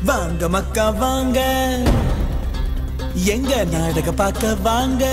வாங்க மக்கா வாங்க, எங்க நாடக பார்க்க வாங்க.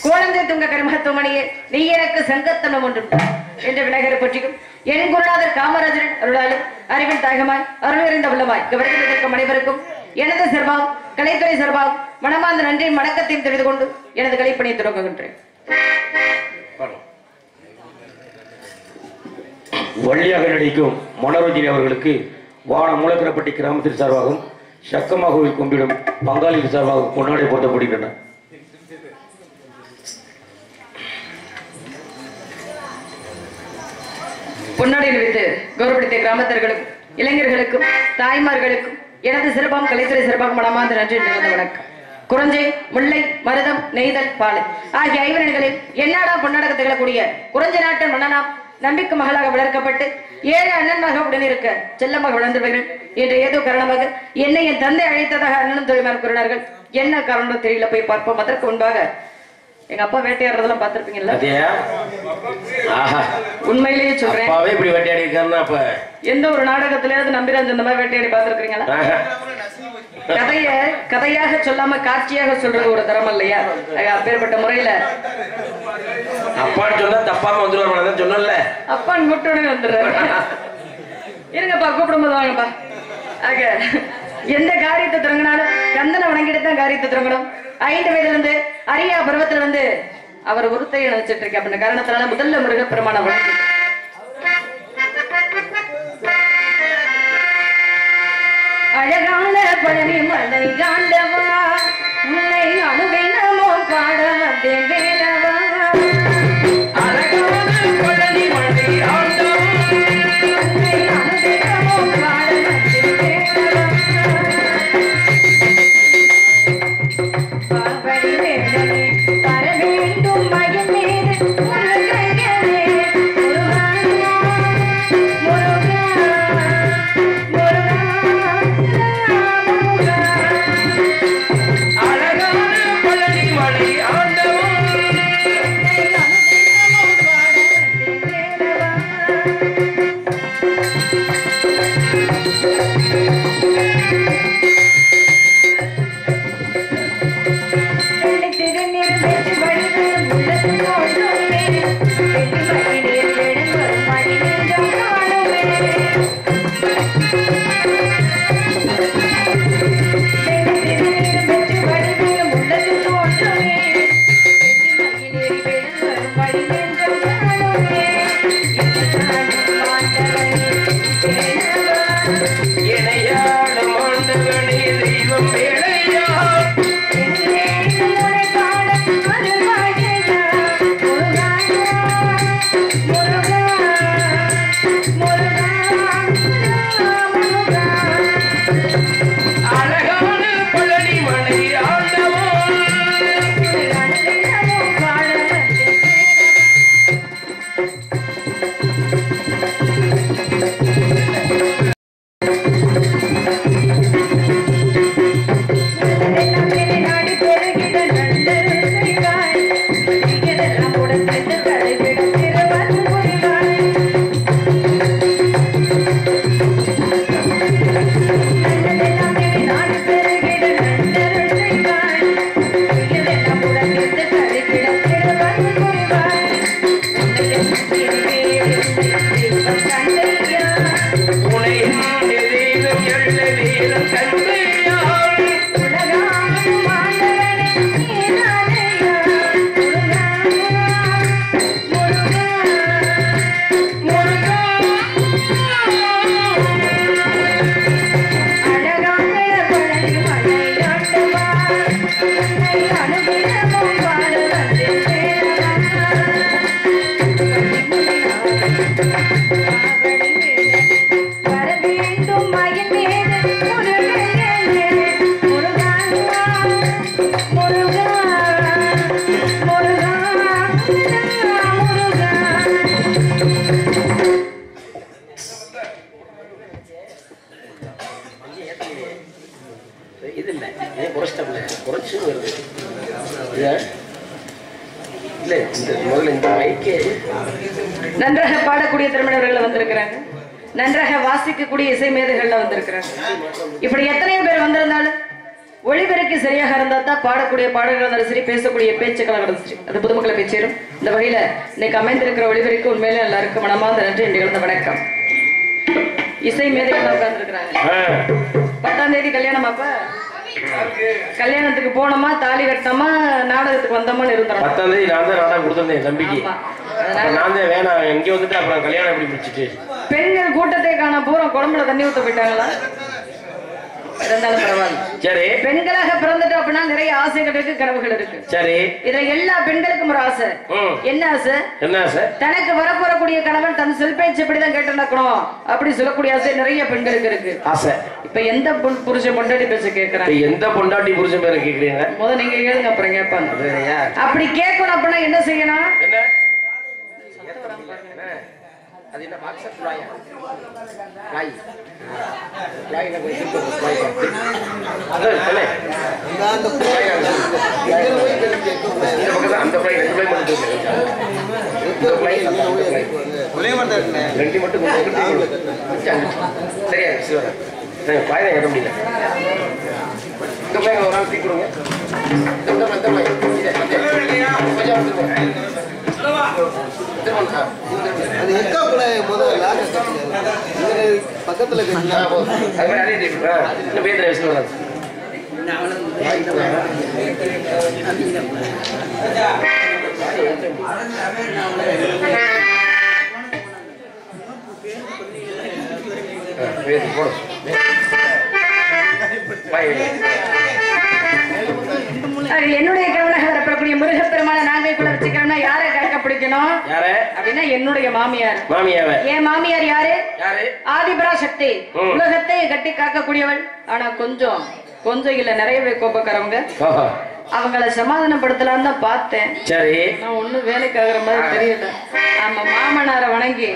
கோலந்தை துங்க கருமத்துவமணியே நீ எனக்கு சங்கத்தனம் ஒன்று என்ற விநாயகரை பற்றியும் என் குருநாதர் காமராஜரின் அருளாலும் அறிவின் தாகமாய் அருள் உள்ளமாய் கவர்ந்திருக்கும் அனைவருக்கும் எனது சார்பாகவும் கலைத்துறை சார்பாகவும் மனமார்ந்த நன்றியின் வணக்கத்தையும் தெரிந்து கொண்டு எனது கலைப்பணியை தொடங்குகின்றேன். வள்ளியாக நடிக்கும் மனோரஞ்சினி அவர்களுக்கு வான மூலக்கரப்பட்டி கிராமத்தின் சார்பாகவும் சக்கமாக கும்பிடும் பங்காளியின் சார்பாகவும் கொண்டாடி போர்த்தப்படுகின்றன. பொன்னாடி நிறுத்து கௌரவப்படுத்திய கிராமத்தர்களுக்கும் இளைஞர்களுக்கும் தாய்மார்களுக்கும் எனது சிறப்பாம் கலைத்துறை சிறப்பாக மனமார்ந்த நன்றி நிறைந்த வணக்கம். குறிஞ்சி, முல்லை, மருதம், நெய்தல், பாலை ஆகிய ஐவரணிகளில் என்னாடா பொன்னாடக திகழக்கூடிய குறிஞ்சி நாட்டின் மன்னனாம் நம்பிக்கை மகளாக வளர்க்கப்பட்டு 7 அண்ணன்மாக உடனிருக்க செல்லமாக வளர்ந்தவர்கள் என்று ஏதோ காரணமாக என்னை என் தந்தை அழைத்ததாக அண்ணனும் தொழில்மார் கூறினார்கள். என்ன காரணம் தெரியல, போய் பார்ப்போம். அதற்கு முன்பாக எங்க அப்பா வேட்டையாடுறதெல்லாம் பாத்திருப்பீங்கல்ல? ஆஹா, உண்மையிலேயே சொல்றேன். அப்பாவே இப்படி வேட்டையாடி இருக்காருன்னா அப்ப எந்த ஒரு நாடகத்திலேயாவது நம்பிராஜ் இந்த மாதிரி வேட்டையாடி பாத்திருக்கீங்களா? கதையாக சொல்லாம காட்சியாக சொல்றது ஒரு தரம் இல்லையா? அப்பேற்பட்ட முறையில அப்பான்னு சொன்னா தப்பாம வந்துருவாங்க சொன்னல. அப்பான்னு கூப்பிட்டோடனே வந்துடுறாரு. இருங்கப்பா, கூப்பிடும்போது வாங்கப்பா. ஆக எந்த காரியத்தை தொடங்கினாலும் கந்தனை வணங்கிட்டு தான் காரியத்தை தொடங்கணும். 5 வயதுல இருந்து அரியா பருவத்துல வந்து அவர் ஒருத்தையை நினைச்சிட்டு இருக்கேன். அப்படின்ற காரணத்தினால முதல்ல முருகப்பெருமான வணங்கி அழகான பழனி மலை ஆண்டவா முல்லை அணுகை நமோ பாட வந்தேன் வேலவா. அழகான பழனி மலை ஆண்டவா முல்லை அணுகை நமோ பாட வந்தேன் வேலவா. பாவடி வேடனே தர வேண்டும் மயம் மீது முருகையனே முருகா முருகா முருகா. அழகான பழனி மலை ஆண்டவா நன்றாக பாடக்கூடிய திறமையாளர்கள் வந்திருக்கிறாங்க. நன்றாக வாசிக்கக்கூடிய இசை மேதைகள்ல வந்திருக்கிறாங்க. இப்படி எத்தனையோ பேர் வந்திருந்தாலும் ஒளிபெருக்கி சரியாக இருந்தா தான் பாடக்கூடிய பாடல்கள் இருந்தாலும் சரி, பேசக்கூடிய பேச்சுக்கள் இருந்தாலும் சரி, அது பொதுமக்களை போய் சேரும். இந்த வகையில இன்னைக்கு அமைந்திருக்கிற ஒளிபெருக்கு உண்மையிலே எல்லாருக்கும் மனமார்ந்த நன்றி என்று எழுந்த வணக்கம். இசை மேதைகள் உட்கார்ந்துருக்கிறாங்க. 10ஆம் தேதி கல்யாணம். அப்ப கல்யாணத்துக்கு போனோமா, தாலி கட்டமா, நாடகத்துக்கு வந்தோமான்னு இருந்தோம். 10ஆம் தேதி நான் தான் நாடகம் கொடுத்திருந்தேன் தம்பிக்கு. நான் தான் வேணாம் இங்க வந்துட்டு அப்புறம் கல்யாணம் எப்படி முடிச்சிட்டு பெண்கள் கூட்டத்தை காண பூரா குழம்புல தண்ணி ஊத்த போயிட்டாங்களா? இருந்தாலும் பரவாயில்ல. சரி, பெண்களாக பிறந்துட்டு அப்படின்னா நிறைய ஆசைகள் இருக்கு, கனவுகள் இருக்கு. சரி, இதுல எல்லா பெண்களுக்கும் ஒரு ஆசை. என்ன ஆசை? என்ன ஆசை? தனக்கு வரப்போறக்கூடிய கணவன் தன் சொல் பேச்சு இப்படிதான் கேட்டு நடக்கணும் அப்படி சொல்லக்கூடிய ஆசை நிறைய பெண்களுக்கு இருக்கு. ஆசை. இப்ப எந்த புருஷன் பொண்டாட்டி பேச கேட்கறாங்க? எந்த பொண்டாட்டி புருஷன் பேரை கேக்குறீங்க? முதல்ல நீங்க கேளுங்க, அப்புறம் கேட்பாங்க. அப்படி கேட்கணும் அப்படின்னா என்ன செய்யணும்? அது என்ன பாக்ஸா குழாயா? குழாய் குழாயில போய் குழாய் அதான் இருக்குல்ல அந்த குழாய் அந்த குழாய் ரெண்டு குழாய் மட்டும் ஒரே மட்டும் ரெண்டு மட்டும் சரியா சிவரா குழாய் தான் ஏற முடியல இந்த குழாய் ஒரு நாள் தீ கொடுங்க அது எக்கா கூட முதல்ல பக்கத்துல என்னுடைய கவனம் வரப்படக்கூடிய முருகப்பெருமான நாங்கைக்குள்ள வச்சுக்கணும்னா யாரை கேட்க பிடிக்கணும் அப்படின்னா என்னுடைய மாமியார். என் மாமியார் யாரு? ஆதிபராசக்தி. உலகத்தை கட்டி காக்கக்கூடியவள். ஆனா கொஞ்சம் இல்ல நிறையவே கோபக்காரவங்க. அவங்கள சமாதானப்படுத்தலான்னு தான் பார்த்தேன். சரி நான் ஒண்ணும் வேலைக்கு ஆகுற மாதிரி தெரியல. ஆமா மாமனாரை வணங்கி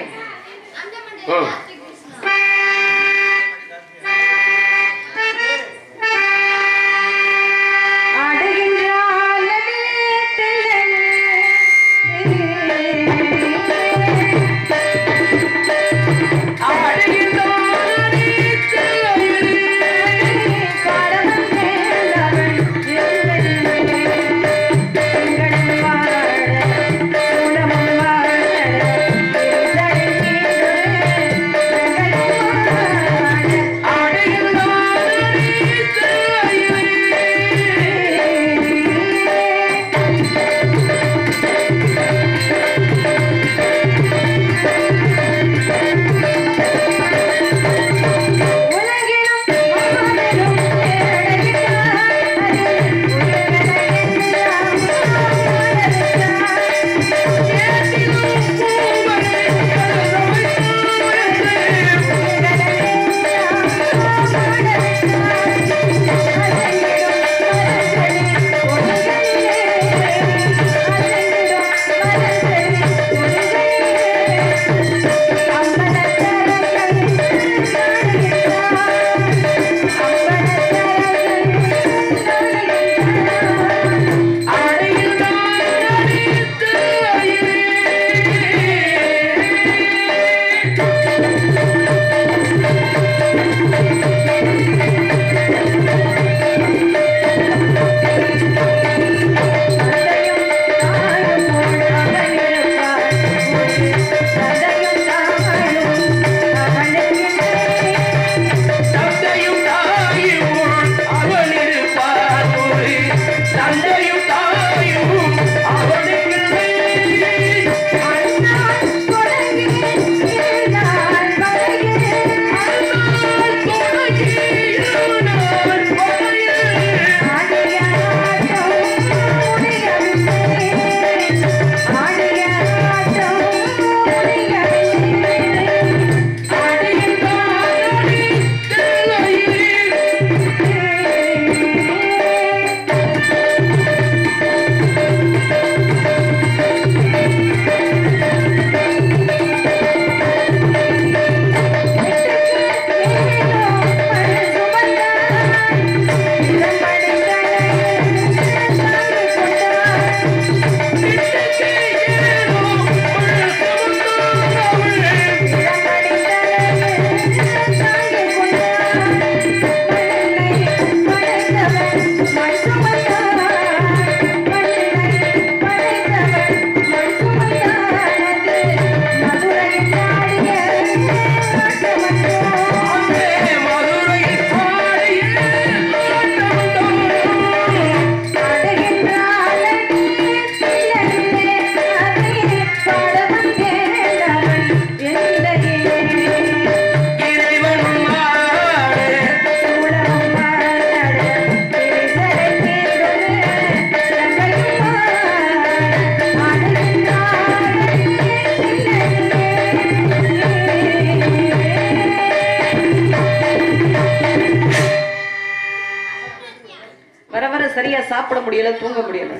சரியா சாப்பிட முடியல தூங்க முடியல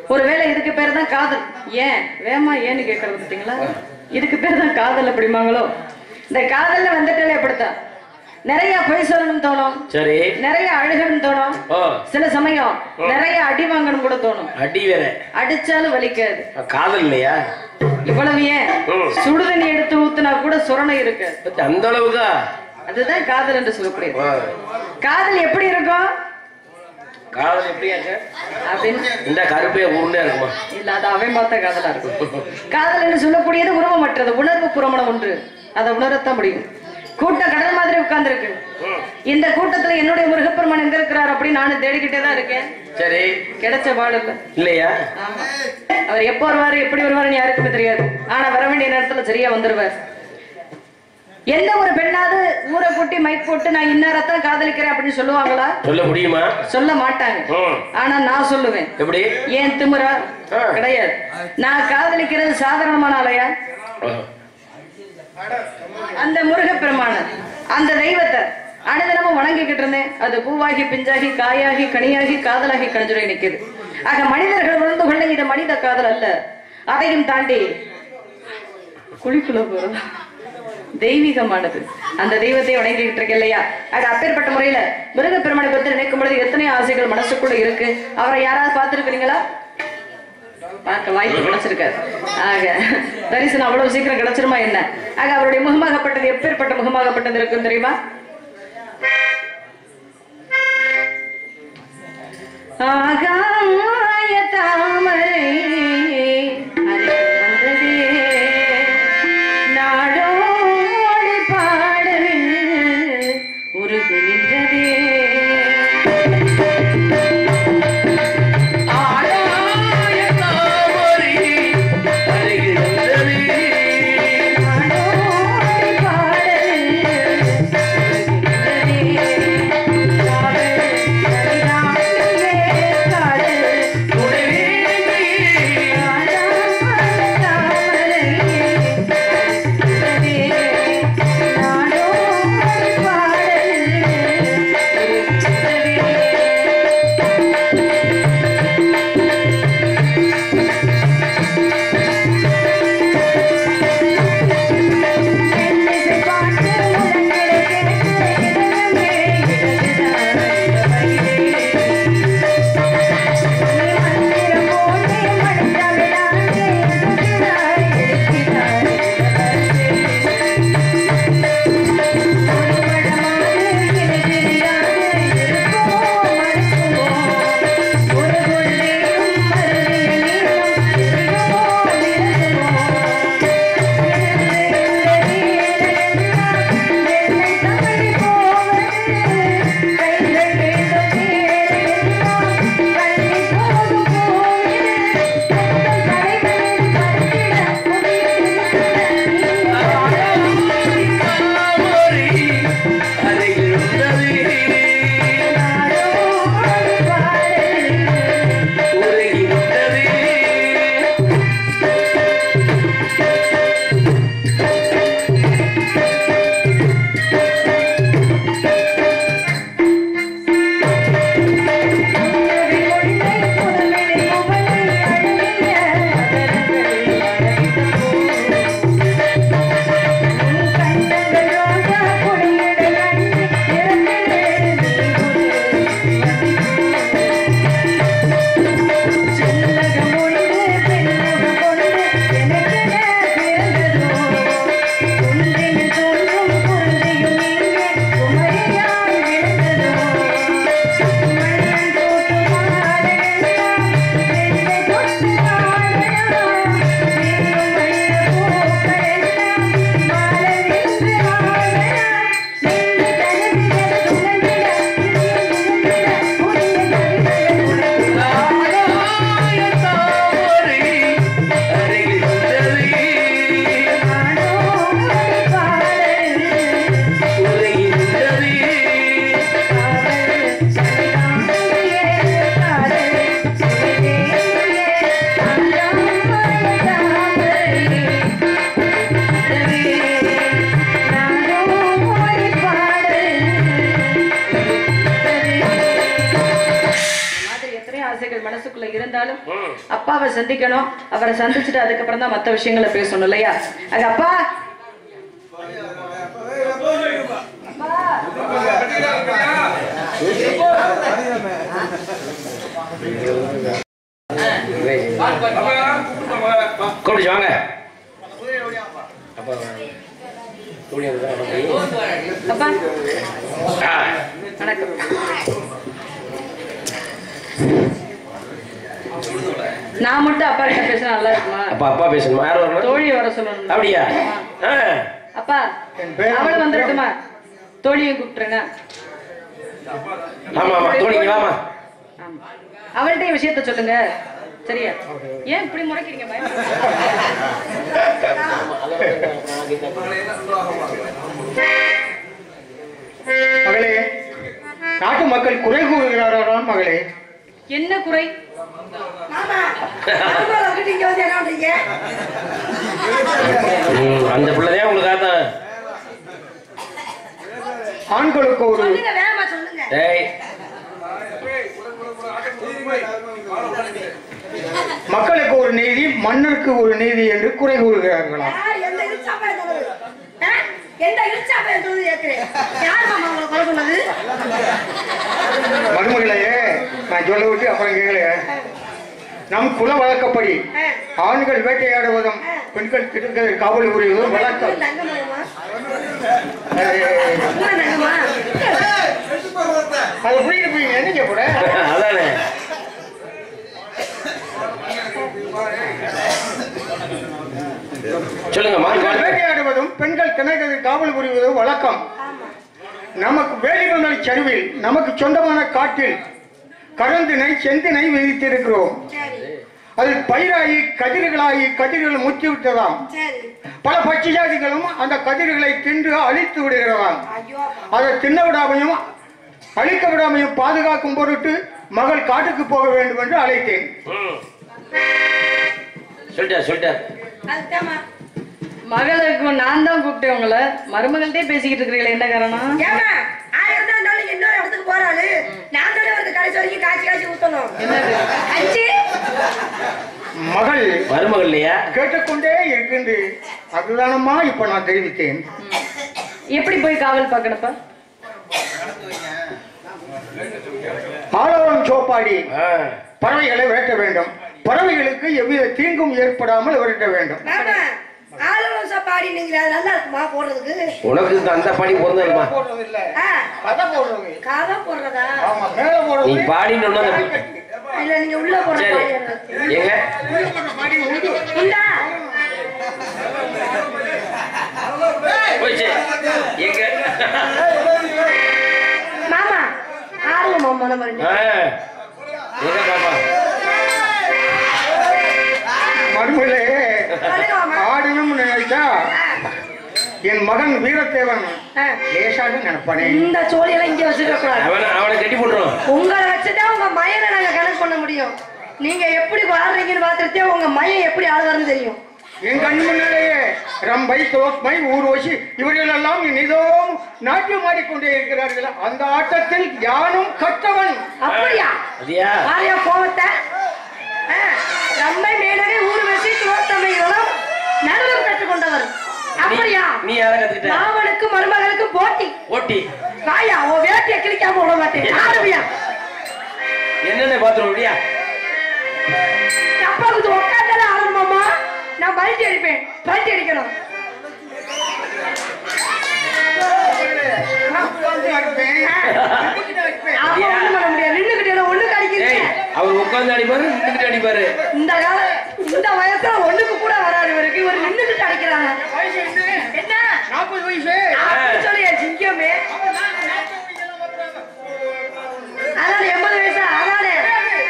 ஒருவேளை இதுக்கு பேர் தான் காதல் ஏன் வேமா ஏன்னு கேக்குறது பாத்தீங்களா இதுக்கு பேர் தான் காதல் அப்படிமாங்களோ. இந்த காதல்ல வந்துட்டாலே அப்படித்தான். நிறைய பொய் சொல்லணும் தோணும், சரி, நிறைய அழுகணும் தோணும், சில சமயம் நிறைய அடி வாங்கணும் கூட தோணும். அடி வேற அடிச்சாலும் வலிக்காது. காதல் இல்லையா? இவ்வளவு ஏன் சுடுதண்ணி எடுத்து ஊத்துனா கூட சுரணை இருக்கு. அந்த அளவுக்கா? அதுதான் காதல் என்று சொல்லக்கூடியது. காதல் எப்படி இருக்கும்? காதல் எப்படியா அப்படின்னு இந்த கருப்பைய உருண்டே இருக்குமா? இல்ல, அது அவன் பார்த்த காதலா இருக்கும். காதல் என்று சொல்லக்கூடியது உருவமற்றது, உணர்வு புறமான ஒன்று. அதை உணரத்தான் முடியும். கூட்டம் கடல் மாதிரி உட்கார்ந்து இருக்கு. இந்த கூட்டத்துல என்னுடைய முருகப்பெருமான் எங்க இருக்கிறார் அப்படின்னு நானும் தேடிக்கிட்டே தான் இருக்கேன். சரி, கிடைச்ச பாடு இல்ல இல்லையா? ஆமா, அவர் எப்ப வருவாரு எப்படி வருவாருன்னு யாருக்குமே தெரியாது. ஆனா வர வேண்டிய நேரத்துல சரியா வந்துருவார். எந்த ஒரு பெண்ணாவது ஊரை கூட்டி மைக் போட்டு நான் இன்னாரத்தான் காதலிக்கிறேன் அப்படின்னு சொல்லுவாங்களா? சொல்ல முடியுமா? சொல்ல மாட்டாங்க. ஆனா நான் சொல்லுவேன். எப்படி? ஏன் திமுறா? கிடையாது. நான் காதலிக்கிறது சாதாரணமான ஆளையா? அந்த முருகப்பெருமான அந்த தெய்வத்தை அனுதினமும் வணங்கிக்கிட்டு இருந்தேன். அது பூவாகி பிஞ்சாகி காயாகி கனியாகி காதலாகி கணிஞ்சுரை நிற்குது. ஆக மனிதர்கள் உணர்ந்து கொள்ள இது மனித காதல் அல்ல. அதையும் தாண்டி குழிக்குள்ள போறது தெய்வீகமானது. அந்த தெய்வத்தை வணங்கிக்கிட்டு இருக்கு இல்லையா? ஆக அப்பேற்பட்ட முறையில முருகப்பெருமானை பற்றி நினைக்கும் பொழுது எத்தனை ஆசைகள் மனசுக்குள்ள இருக்கு. அவரை யாராவது பார்த்திருக்கிறீங்களா? பார்க்க வாய்ப்பு கிடைச்சிருக்காரு. ஆக தரிசனம் அவ்வளவு சீக்கிரம் கிடைச்சிருமா என்ன? ஆக அவருடைய முகமாகப்பட்டது எப்பேற்பட்ட முகமாகப்பட்டது இருக்கும் தெரியுமா? ஆகாய தாமரை நாடோடி பாடலில் உருகி நின்றதே. உடனே இருந்தாலும் அப்பாவை சந்திக்கணும். அவரை சந்திச்சுட்டு அதுக்கப்புறம் தான் மற்ற விஷயங்களை பேசணும் இல்லையா? அது அப்பா கூப்பிட்டு வாங்க. அப்பா வணக்கம். நான் மட்டும் அப்பா கிட்ட பேசினா நல்லா இருக்குமா? அப்பா பேசணுமா? யார் வரணும்? தோழி வர சொல்லணும். அப்படியா? அப்பா அவளை வந்துடட்டுமா? தோழியை கூப்பிட்டுருங்க. ஆமா ஆமா தோழிங்க வாமா. அவள்கிட்ட விஷயத்த சொல்லுங்க. சரியா? ஏன் இப்படி முறைக்கிறீங்க? மகளே, நாட்டு மக்கள் குறை கூறுகிறாராம் மகளே. என்ன குறை? அந்த பிள்ளைதான் உங்களுக்கு ஆண்களுக்கு ஒரு மக்களுக்கு ஒரு நீதி, மன்னருக்கு ஒரு நீதி என்று குறை கூறுகிறார்களா? மருமகளையே நான் சொல்ல விட்டு அப்புறம் கேட்கல. நம் குல வழக்கப்படி ஆண்கள் வேட்டையாடுவதும் பெண்கள் கிட்டத்தட்ட காவல் புரிவதும் வழக்கம். அது புரியுது என்னங்க கூட அதானே. சொல்லுங்க. வேட்டையாடுவதும் பெண்கள் திணைகளை காவல் புரிவதும் வழக்கம். நமக்கு வேலிமலை சரிவில் நமக்கு சொந்தமான காட்டில் கருந்தினை செந்தினை விதித்திருக்கிறோம். அதில் பயிராகி கதிர்கள் முற்றி விட்டதாம். பல பட்சி ஜாதிகளும் அந்த கதிர்களை தின்று அழித்து விடுகிறதாம். அதை தின்ன விடாமையும் அழிக்க விடாமையும் பாதுகாக்கும் பொருட்டு மகள் காட்டுக்கு போக வேண்டும் என்று அழைத்தேன். மகளுக்கு நான் தான் கூப்பிட்டேன் உங்களை. மருமகள்கிட்டே பேசிக்கிட்டு இருக்கிறீங்களே, என்ன காரணம்? இன்னொரு இடத்துக்கு போறாரு. நான் கடைசி வரைக்கும் காய்ச்சி காய்ச்சி ஊத்தணும். மகள் மருமகள் இல்லையா? கேட்டுக்கொண்டே இருக்கின்ற அதுதானம்மா இப்ப நான் தெரிவித்தேன். எப்படி போய் காவல் பார்க்கணுப்பா? ஆலவரம் சோப்பாடி பறவைகளை விரட்ட வேண்டும். பறவைகளுக்கு எவ்வித தீங்கும் ஏற்படாமல் விரட்ட வேண்டும். உனக்கு அந்த பாடி போடுறதுமா? நீ பாடின்னு நீங்க உள்ள போறீங்க. மாமா ஆடுவோம் மறுமொழி ஆடணும் நினைச்சா என் மகன் வீரத்தேவன் லேசாக நினைப்பானே. இந்த சோழியெல்லாம் இங்க வச்சுக்க கூடாது. அவனை கட்டி போடுறோம். உங்களை வச்சுதான் உங்க மயனை நாங்க கணக்கு பண்ண முடியும். நீங்க எப்படி ஆடுறீங்கன்னு பார்த்துட்டே உங்க மயம் எப்படி ஆடுவாருன்னு தெரியும். என் கண் முன்னாலேயே ரம்பை தோஸ்மை ஊர்வசி இவர்கள் எல்லாம் இனிதோம் நாட்டியம் ஆடிக்கொண்டே இருக்கிறார்கள். அந்த ஆட்டத்தில் யானும் கற்றவன். அப்படியா? ஆரியா கோவத்தை ரம்பை மேலவே ஊர்வசி தோத்தமைகளும் நடுவர் கற்றுக்கொண்டவர். அப்படியா? நீ யார கத்துக்கிட்ட? மாமனுக்கும் மருமகளுக்கும் போட்டி. போட்டி காயா ஓ வேட்டிய கிழிக்காம விட மாட்டேன். ஆடுவியா? என்னென்ன பாத்துறோம் இல்லையா? அப்பாவுக்கு உட்காந்தாலே ஆடணுமாமா? நான் பல்ட்டி அடிப்பேன். பல்ட்டி அடிக்கணும். அவர் உட்கார்ந்து அடிப்பாரு, நின்றுட்டு அடிப்பாரு. இந்த வயசுல ஒண்ணுக்கு கூட வராது இவருக்கு. இவர் நின்றுட்டு அடிக்கிறாங்க. என்ன 40 வயசு சொல்லியா சிங்கமே? அதான் 80 வயசு. அதானே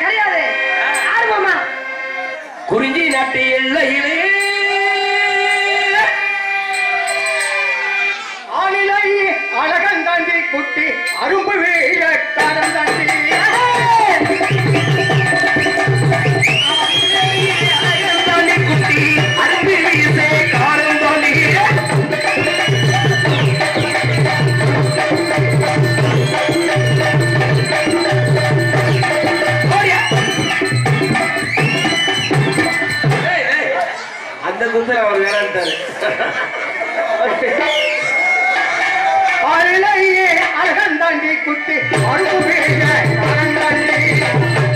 கிடையாது. ஆடுவோமா? குறிஞ்சி நாட்டு எல்லையிலே ஆளிலை அழகன் தாண்டி குட்டி அரும்பு வீழக்காரன் தாண்டி குட்டி அரும்பு வீசே காரன் தாண்டி ஆளிலேயே அழகந்தாண்டி குத்தி அருப்பு வேக அழகாண்டி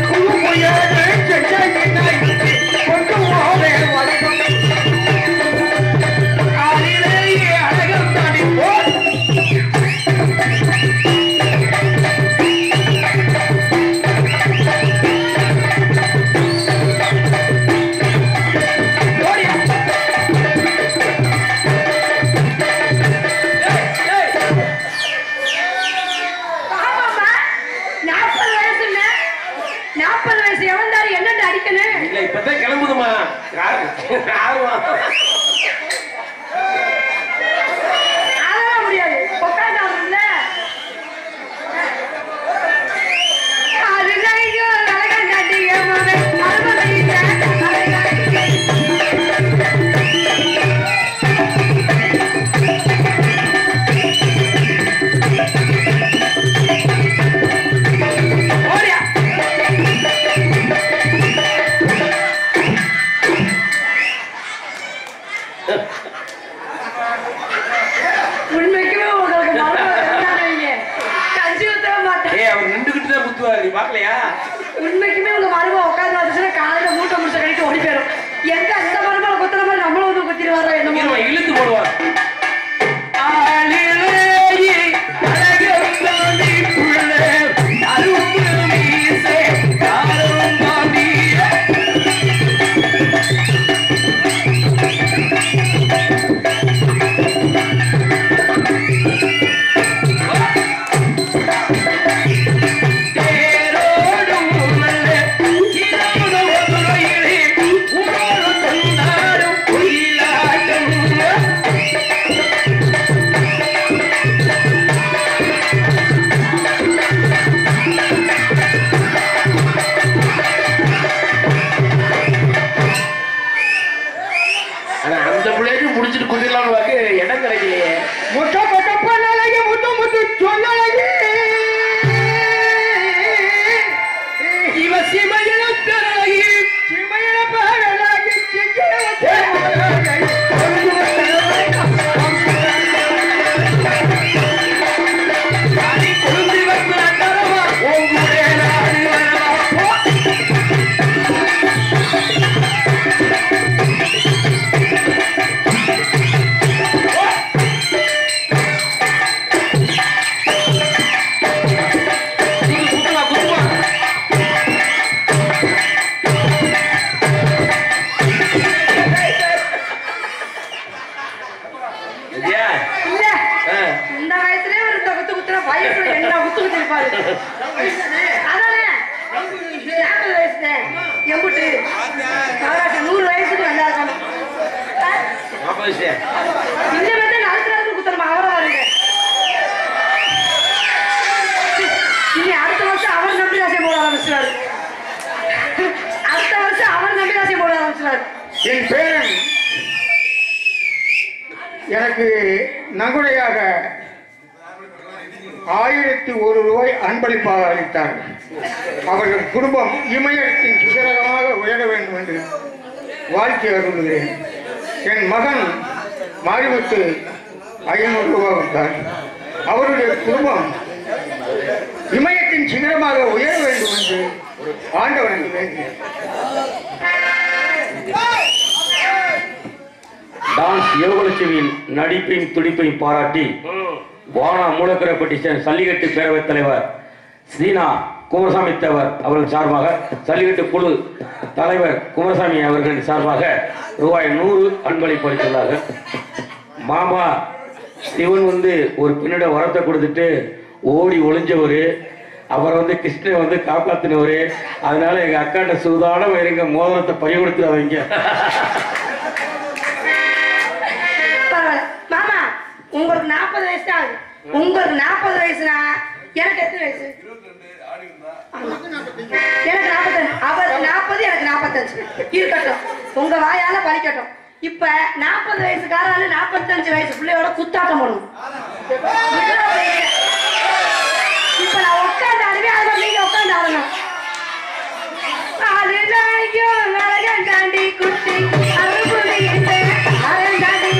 குழு முயற்சி கொண்டு போவே வழக்கம் ஆளிலேயே அழகந்தாண்டி போல் இப்பதான் கிளம்புதுமா அதெல்லாம் முடியாது உட்காந்து உண்மைக்குமே உங்களுக்கு கஞ்சி ஊத்தவே மாட்டேன். அவர் நின்றுகிட்டு தான் குத்துவாரு, நீ பாக்கலையா? உண்மைக்குமே உங்க மருமக உட்காந்து வந்துச்சுன்னா காலையில மூட்டை முடிச்ச கழிட்டு ஓடி போயிடும். எங்க அந்த மருமகளை குத்துற மாதிரி நம்மளும் வந்து குத்திடுவாரோ என்னமோ. இழுத்து போடுவார். முடிச்சிட்டு குதிரலாம் இடம் கிடைக்கலையே. முட்டை கொட்டப்பனாலகி முட்டு முட்டு சொன்னாலகி இவ சிமையிலத்தனகி சிமையிலப்பனகி சிக்கையிலத்தனகி ஆதி குருந்தி வந்தனமா ஓங்குடே நாடி வரவா எம்புட்டு 100 வயசுக்கு நல்லா இருக்கணும். இந்த மாதிரி நாலு குத்தரமா அவரை வருங்க. இனி அடுத்த வருஷம் அவர் நம்பி ராசியம் போட ஆரம்பிச்சாரு. அடுத்த வருஷம் அவர் நம்பி ராசியம் போட ஆரம்பிச்சாரு. என் பேரன் எனக்கு நகுடையாக 1001 ரூபாய் அன்பளிப்பாக அளித்தார். அவர்கள் குடும்பம் இமயத்தின் சிகரமாக உயர வேண்டும் என்று வாழ்க்கை அருள்கிறேன். என் மகன் மாரிமுத்து 500 ரூபாய் கொடுத்தார். அவருடைய குடும்பம் இமயத்தின் சிகரமாக உயர வேண்டும் என்று ஆண்டவனுக்கு வேண்டினேன். டான்ஸ் யோகலட்சுமியின் நடிப்பையும் துடிப்பையும் பாராட்டி வானா மூலக்கரைப்பட்டி சல்லிக்கட்டு பேரவைத் தலைவர் சீனா குமரசாமி தேவர் அவர்கள் சார்பாக, சல்லிக்கட்டு குழு தலைவர் குமரசாமி அவர்களின் சார்பாக ரூபாய் 100 அன்பளிப்பு அளித்துள்ளார்கள். மாமா சிவன் ஒரு பின்னட வரத்தை கொடுத்துட்டு ஓடி ஒளிஞ்சவர், அவர் கிருஷ்ணன் காப்பாத்தினவர். அதனால எங்க அக்காண்ட சூதான இருங்க, மோதிரத்தை பறிகொடுத்துறாதீங்க. மாமா உங்களுக்கு 40 வயசு தான் ஆகுது. உங்களுக்கு 40 வயசுனா எனக்கு எத்தனை வயசு? எனக்கு 45. அவர் 40, எனக்கு 45. இருக்கட்டும், உங்க வாயால பறிக்கட்டும். இப்ப 40 வயசுக்காரால 45 வயசு பிள்ளையோட குத்தாட்டம் போடணும். இப்ப நான் உட்காந்து ஆடுவே, அது நீங்க உட்காந்து ஆடணும். தாண்டி குட்டி அருகுடி அரங்காடி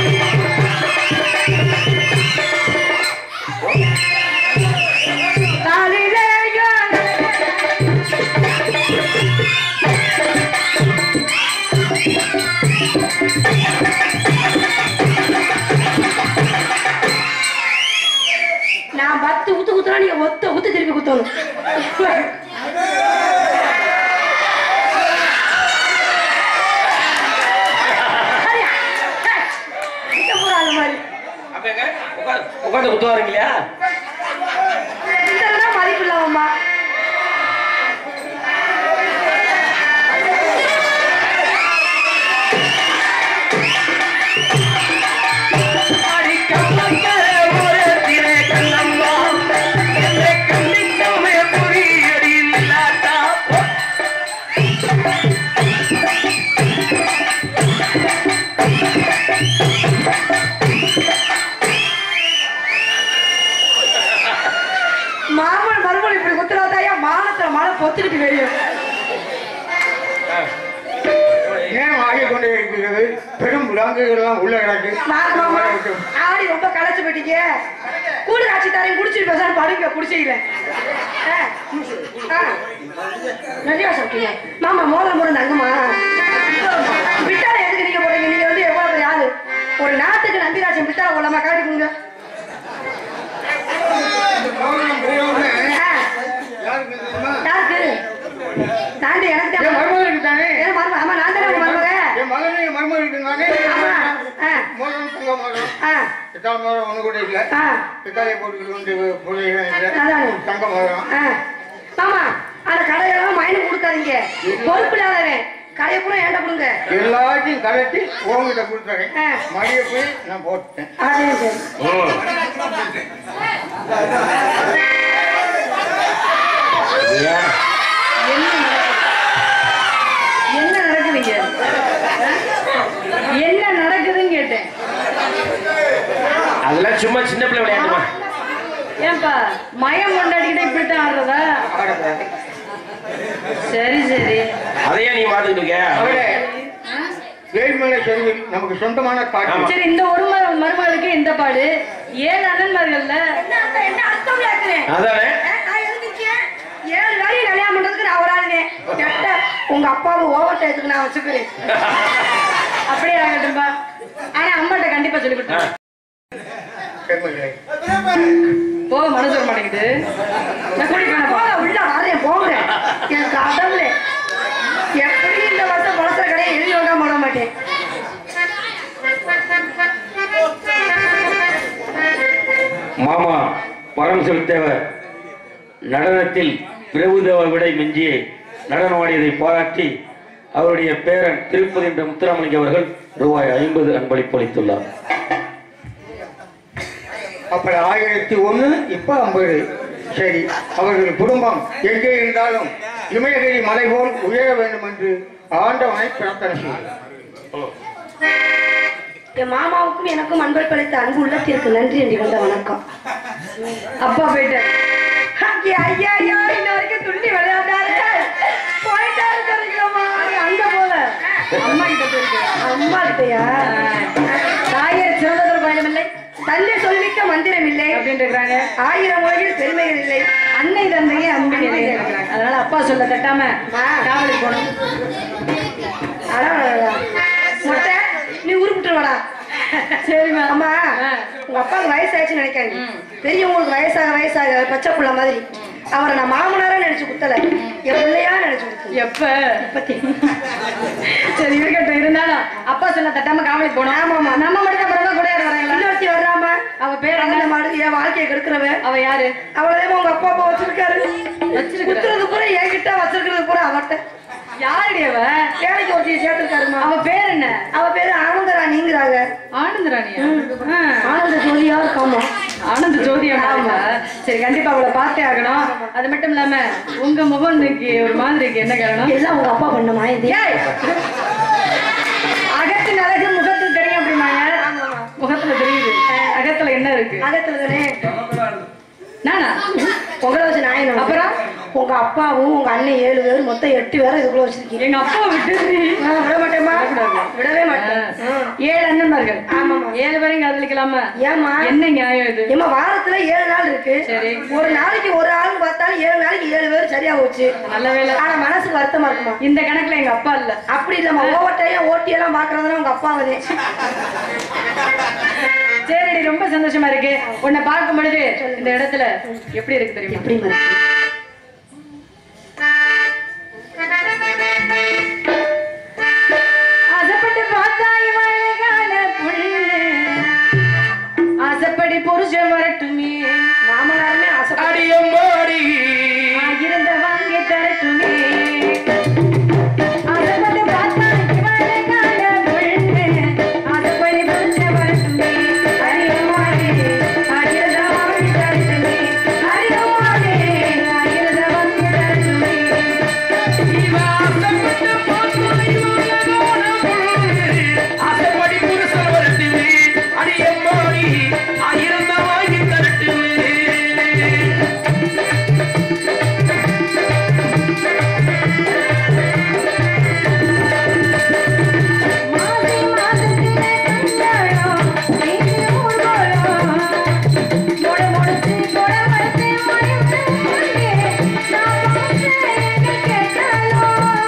10 குத்து குத்துனா நீங்க ஒத்த குத்து திருப்பி குத்தணும். உட்காந்து குத்துவாருங்களா? இதெல்லாம் மதிப்பு இல்லாமம்மா. மாமன் மருமகள் இப்படி குத்துறாதாயா மானத்துல மழை பொத்துக்கிட்டு வெளியும். நேரம் ஆகிக் கொண்டே இருக்கிறது. பெரும் விலங்குகள் எல்லாம் உள்ள கிடக்கு. ஆடி ரொம்ப களைச்சு போயிட்டீங்க. கூடு காட்சி தரையும் குடிச்சிட்டு பேச படுங்க குடிச்சிக்கிறேன். நிறைய சாப்பிட்டீங்க மாமா. மோதல் முறை தங்கம்மா பித்தாளை எதுக்கு நீங்க போறீங்க? நீங்க வந்து எவ்வளவு பெரிய ஆளு? ஒரு நாட்டுக்கு நம்பிராட்சியம் பித்தாளை போடலாமா? காட்டி கொடுங்க. யாருக்கு? தாண்டி எனக்கு மருமகளுக்கு தானே. ஆமா நான் தானே உங்க மருமக. என் மகனையும் மருமகளுக்கு தானே. ஆமா மோதிரம் தங்க மோதிரம். பித்தாள் மோதிரம் ஒண்ணு கூட இல்ல. பித்தாளையை போட்டுக்கிட்டு வந்து தங்க மோதிரம். மாமா அந்த கடையெல்லாம் மைனுக்கு கொடுக்காதீங்க. பொறுப்பு இல்லாதவன் கடையை கூட ஏண்ட கொடுங்க. எல்லாத்தையும் கலட்டி உங்ககிட்ட கொடுத்துறேன். மடிய போய் நான் போட்டேன். அதே சரி. என்ன நடக்குதுங்க? என்ன நடக்குதுன்னு கேட்டேன். அதெல்லாம் சும்மா சின்ன பிள்ளை விளையாட்டுமா? ஏன்பா மயம் கொண்டாடிக்கிட்ட இப்படித்தான் ஆடுறதா? சரி சரி. அதையா நீ பாத்துக்கிட்டு இருக்க? வேல்மலை செருவில் நமக்கு சொந்தமான காட்சி. சரி இந்த ஒரு மருமகளுக்கு இந்த பாடு 7 அண்ணன்மார்கள்ல என்ன அர்த்தம் கேட்கிறேன். அதானே 7 வேலையும் கல்யாணம் பண்றதுக்கு நான் ஒரு ஆளுங்க. உங்க அப்பாவை ஓவர் டயத்துக்கு நான் வச்சுக்கிறேன். அப்படியே ஆகட்டும்பா. ஆனா அம்மாட்ட கண்டிப்பா சொல்லி கொடுத்தேன். போக மனசு வர மாட்டேங்குது. உள்ள வரேன் போங்க. எனக்கு கடவுள எப்படி இந்த வருஷம் பழச கடையை எழுதி வைக்காம போட மாட்டேன். மாமா பரமசிவத்தேவர் நடனத்தில் பிரபுதேவ விடை மிஞ்சி நடனமாடியதை பாராட்டி அவருடைய பேரன் திருப்பதி என்ற முத்துராமலிங்க அவர்கள் ரூபாய் 50 அன்பளிப்பு அளித்துள்ளார். அப்ப 1001 இப்ப 50. சரி, அவர்கள் குடும்பம் எங்கே இருந்தாலும் இமயகிரி மலை போல் உயர வேண்டும் என்று ஆண்டவனை பிரார்த்தனை செய்யும். என் மாமாவுக்கும் எனக்கும் அன்பளித்த அன்பு உள்ளத்திற்கு நன்றி என்று வந்த வணக்கம். அப்பா போயிட்டு ஐயா ஐயா இன்ன வரைக்கும் துள்ளி விளையாண்டாரு போயிட்டாரு தெரியுமா? அங்க போல அம்மா கிட்ட போயிருக்கு. அம்மா கிட்டயா? தாயர் சிறந்ததொரு பயணமில்லை, தந்தை சொல்மிக்க மந்திரம் இல்லை அப்படின்றாங்க. 1000 உலகில் பெருமைகள் இல்லை, அன்னை தந்தையே அன்பின் இல்லை. அதனால அப்பா சொல்ல தட்டாம காவலுக்கு போகணும். மொட்டை நீ உருப்பிட்டுருவாடா. சரிம்மா. அம்மா உங்க அப்பாவுக்கு வயசாயிடுச்சுன்னு நினைக்காங்க. பெரியவங்களுக்கு வயசாக பச்சை புள்ள மாதிரி அவரை நான் மாமனாரா நினைச்சு குத்தல, என் பிள்ளையா நினைச்சு குத்தல. எப்ப சரி இருக்கட்டும். இருந்தாலும் அப்பா சொன்ன தட்டாம காவலுக்கு போனோம். ஆமாமா நம்ம மட்டும் அப்புறம் கூட யாரும் வராங்களா? இன்னொருத்தி வர்றாம அவ பேர் அந்த மாடு என் வாழ்க்கையை கெடுக்கிறவ. அவ யாரு? அவளதே உங்க அப்பா வச்சிருக்காரு. குத்துறது கூட என்கிட்ட, வச்சிருக்கிறது கூட அவட்ட. யாருடைய அவ? வேலைக்கு ஒருத்தையை சேர்த்திருக்காருமா. அவ பேர் என்ன? அவ பேரு ஆனந்தராணிங்கிறாங்க. ஆனந்தராணியா? ஆனந்த ஜோதியா இருக்காமா. ஆனந்த ஜோதியா? சரி கண்டிப்பா அவளை பார்த்தே ஆகணும். அது மட்டும் இல்லாம உங்க முகம் இன்னைக்கு ஒரு மாதிரி என்ன காரணம்? எல்லாம் உங்க அப்பா பண்ண மாயந்தி. அகத்தின் அழகு முகத்தில் தெரியும் அப்படின்னாங்க. முகத்துல தெரியுது, அகத்துல என்ன இருக்கு? அகத்துல தானே நானா உங்களை வச்சு நாயனும். அப்புறம் உங்க அப்பாவும் உங்க அண்ணன் 7 பேர் மொத்தம் 8 பேரும் இதுக்குள்ள வச்சிருக்கீங்க. எங்க அப்பா விட்டு விட மாட்டேமா? விடவே மாட்டேன். 7 அண்ணன்மார்கள். ஆமாமா 7 பேரையும் காதலிக்கலாமா? ஏமா என்ன நியாயம் இது? ஏமா வாரத்துல 7 நாள் இருக்கு. சரி ஒரு நாளைக்கு ஒரு ஆள் பார்த்தாலும் 7 நாளைக்கு 7 பேர் சரியா போச்சு. நல்ல வேலை. ஆனா மனசுக்கு வருத்தமா இருக்குமா? இந்த கணக்குல எங்க அப்பா இல்ல. அப்படி இல்லம்மா, ஓவர்டைம் ஓட்டி எல்லாம் பாக்குறதுனா உங்க அப்பாவதே. சரிடி, ரொம்ப சந்தோஷமா இருக்கு. உன்னை பார்க்கும் பொழுது இந்த இடத்துல எப்படி இருக்கு தெரியுமா? எப்படி இருக்கு? ஆசைப்பட்டு பார்த்தா இவன் அழகான பொண்ணு, ஆசைப்படி புருஷன் வரட்டுமே, மாமனாருமே ஆசைப்பட்டு அடியம்மாடி இருந்த வாங்கி தரட்டுமே. ஆசைப்பட்டு பார்த்தா இவன் அழகான பொண்ணு, ஆசைப்படி புருஷன் வரட்டுமே, அடியம்மாடி இருந்த வாங்கி தரட்டுமே, அடியம்மாடி இருந்த வாங்கி தரட்டுமே. ஆசைப்படி புருஷன் வரட்டுமே, அடியம்மாடி ஆயிரம் வாங்கி தரட்டுமே. மாசி மாசத்திலே கல்யாணம், நீதி ஊர்வலம், மொட மொடத்து கொட மரத்து மணிமுடி, நான் பார்த்தேன் எங்க கேட்டாலும்,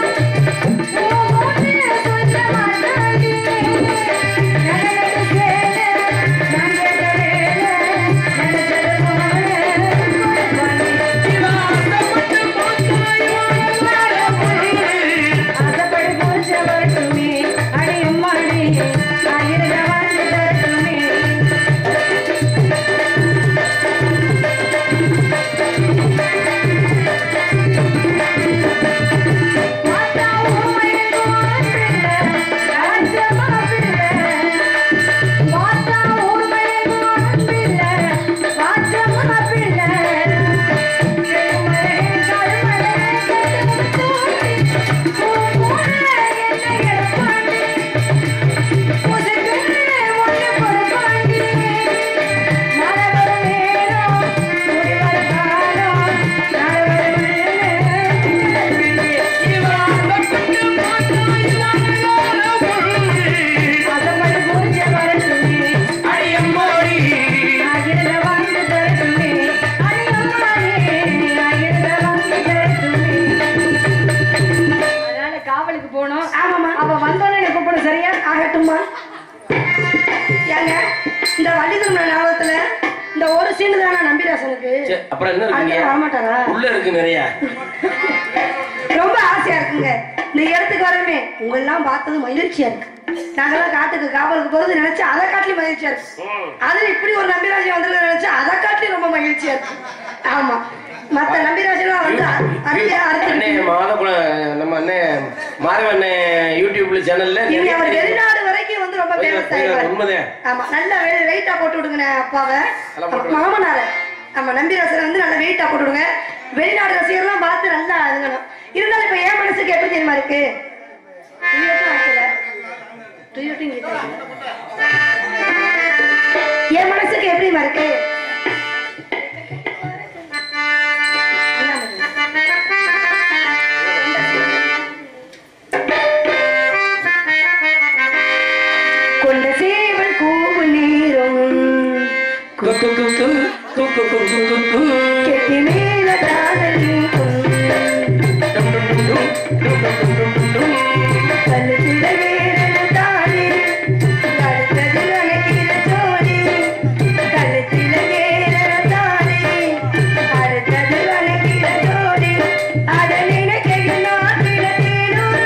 உன் மூச்சு சொல்ல மாட்டாண்டி, நடனது சேல, நான் கேட்ட வேலை, நடந்தது போல கொடுப்பாண்டி. ஆசைப்படி புருஷன் வரட்டுமே, அடியம்மாடி ஆயிரம் வாங்கி தரட்டுமே. மாத்தா ஊமையெங்கும் பிள்ளை, ராஜமா பிள்ளை. மாத்தா ஊமையெங்கும் பிள்ளை, ராஜமா பிள்ளை. கருமலை, கருமலை, கருமலை, பூமூல என்னை எடுப்பாண்டி, புதுக்குன்னு ஒண்ணு கொடுப்பாண்டி. மழை வரும் நேரம், முடி வரும் காலம், நாளை வரும் ஆசைப்பட்டு புருஷன் வரட்டுமே, அடியம்மாடி ஆயிரத வாங்கி தரட்டுமே, அடியம்மாடி ஆயிரத வாங்கி தரட்டுமே. அதனால காவலுக்கு போனோம். ஆமாமா. அவ வந்தோன்னு எனக்கு கூப்பிடும், சரியா? ஆகட்டுமா? ஏங்க இந்த வள்ளிதர்ம நாடகத்துல இந்த ஒரு சீனு தானே நம்பிராசனுக்கு? சரி, அப்புறம் என்ன அடுத்து இருக்குங்க வரமாட்டாரா? உள்ள இருக்கு நிறைய. ரொம்ப ஆசையா இருக்குங்க இந்த இடத்துக்கு வரமே. உங்களெல்லாம் பார்த்தது மகிழ்ச்சியா இருக்கு. நாங்கெல்லாம் காட்டுக்கு காவலுக்கு போறது நினைச்சு அதை காட்டிலும் மகிழ்ச்சியா இருக்கு. அதுல இப்படி ஒரு நம்பிராசி வந்திருக்க நினைச்சு அதை காட்டிலும் ரொம்ப மகிழ்ச்சியா இருக்கு. ஆமா, மத்த நம்பிராசிலாம் வந்து அருமையா அண்ணே அறுத்து மாதகுலம் நம்ம அண்ணன் மாதவண்ணே யூடியூப்ல சேனல்ல இனி அவர் வெளிநாடு வரைக்கும் வந்து ரொம்ப ஃபேமஸ் ஆயிடுவார். உண்மைதான். ஆமா, நல்ல வெயிட்டா போட்டு விடுங்க அப்பாவை. நல்லா போட்டு விடுங்க. மாமனார நம்ம நம்பிராசரை வந்து நல்ல வெயிட்டா போட்டு விடுங்க. வெளிநாடு ரசிகர்லாம் பார்த்து நல்லா அதுங்கணும். இருந்தாலும் இப்ப என் மனசுக்கு எப்படி தெரியுமா இருக்கு? என் மனசுக்கு எப்படிமா இருக்கு? கொண்ட சேவல் கூவு நேரம் கெட்டி மேல காதல் கழுத்துல வேறென தாடி கழுத்தது அணைக்கிற ஜோடி கழுத்துல வேறென தாடி அடுத்தது அணைக்கிற ஜோடி அத நினைக்கையில் நாட்டில தேடும்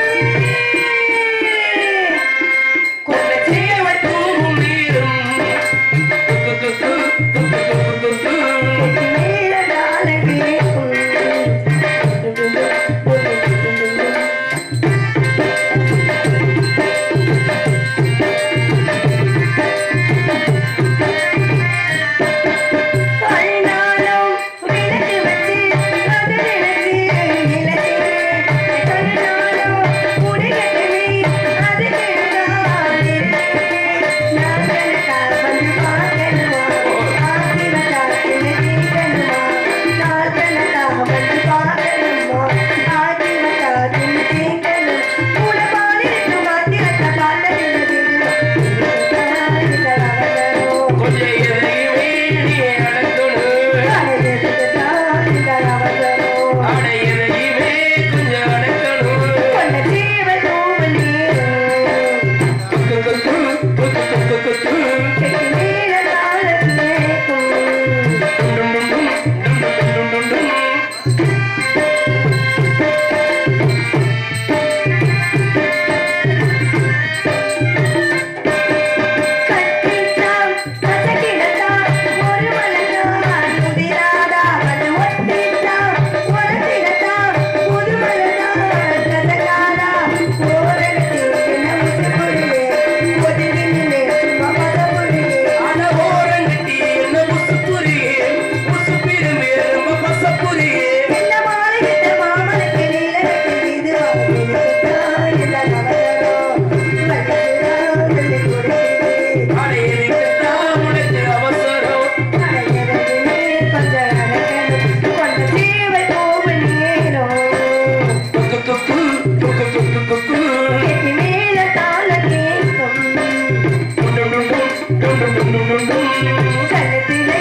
கொண்ட சேவல் மேல தாள கேட்கும் கழுத்தில